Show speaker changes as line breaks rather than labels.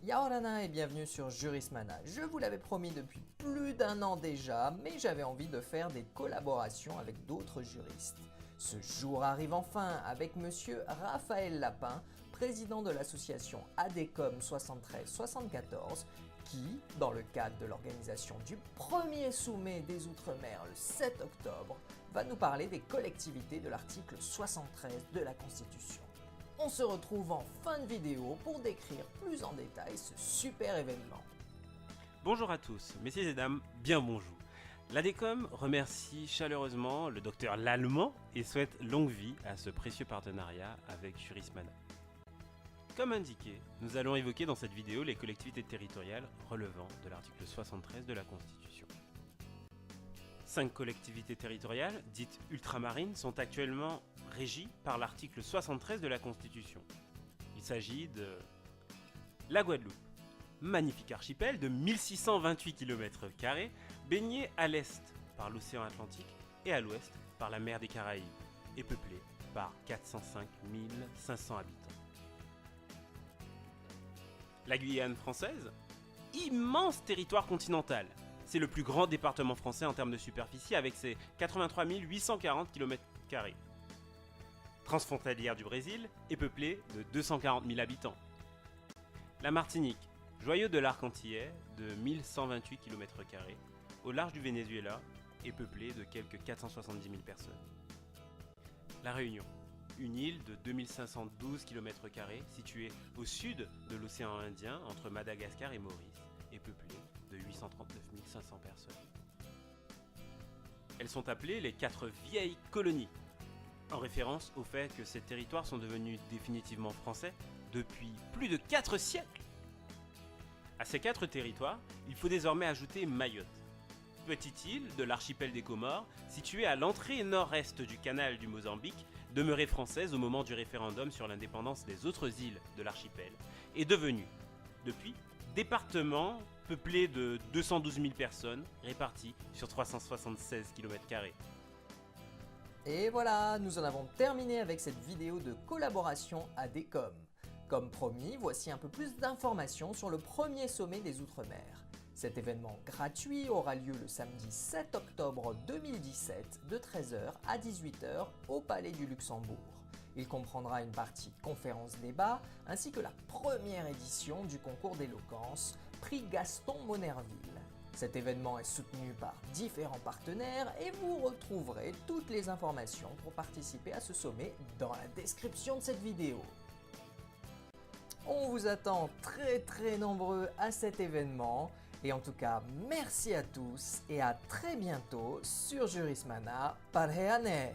Yaorana et bienvenue sur Jurismana. Je vous l'avais promis depuis plus d'un an déjà, mais j'avais envie de faire des collaborations avec d'autres juristes. Ce jour arrive enfin avec monsieur Raphaël Lapin, président de l'association ADECOM 73-74, qui, dans le cadre de l'organisation du premier sommet des Outre-mer le 7 octobre, va nous parler des collectivités de l'article 73 de la Constitution. On se retrouve en fin de vidéo pour décrire plus en détail ce super événement.
Bonjour à tous, messieurs et dames, bien bonjour. L'ADECOM remercie chaleureusement le docteur Lallemand et souhaite longue vie à ce précieux partenariat avec Jurismana. Comme indiqué, nous allons évoquer dans cette vidéo les collectivités territoriales relevant de l'article 73 de la Constitution. 5 collectivités territoriales, dites ultramarines, sont actuellement régies par l'article 73 de la Constitution. Il s'agit de la Guadeloupe, magnifique archipel de 1628 km², baigné à l'est par l'océan Atlantique et à l'ouest par la mer des Caraïbes, et peuplé par 405 500 habitants. La Guyane française, immense territoire continental. C'est le plus grand département français en termes de superficie avec ses 83 840 km². Transfrontalière du Brésil est peuplée de 240 000 habitants. La Martinique, joyau de l'arc antillais de 1128 km², au large du Venezuela, est peuplée de quelques 470 000 personnes. La Réunion, une île de 2512 km² située au sud de l'océan Indien entre Madagascar et Maurice, est peuplée de 839 500 personnes. Elles sont appelées les 4 vieilles colonies, en référence au fait que ces territoires sont devenus définitivement français depuis plus de 4 siècles. À ces 4 territoires, il faut désormais ajouter Mayotte, petite île de l'archipel des Comores, située à l'entrée nord-est du canal du Mozambique, demeurée française au moment du référendum sur l'indépendance des autres îles de l'archipel, est devenue, depuis, département peuplé de 212 000 personnes réparties sur 376 km².
Et voilà, nous en avons terminé avec cette vidéo de collaboration ADECOM. Comme promis, voici un peu plus d'informations sur le premier sommet des Outre-mer. Cet événement gratuit aura lieu le samedi 7 octobre 2017 de 13h à 18h au Palais du Luxembourg. Il comprendra une partie conférence-débat ainsi que la première édition du concours d'éloquence, prix Gaston Monerville. Cet événement est soutenu par différents partenaires et vous retrouverez toutes les informations pour participer à ce sommet dans la description de cette vidéo. On vous attend très nombreux à cet événement et en tout cas merci à tous et à très bientôt sur Jurismana. Parheane!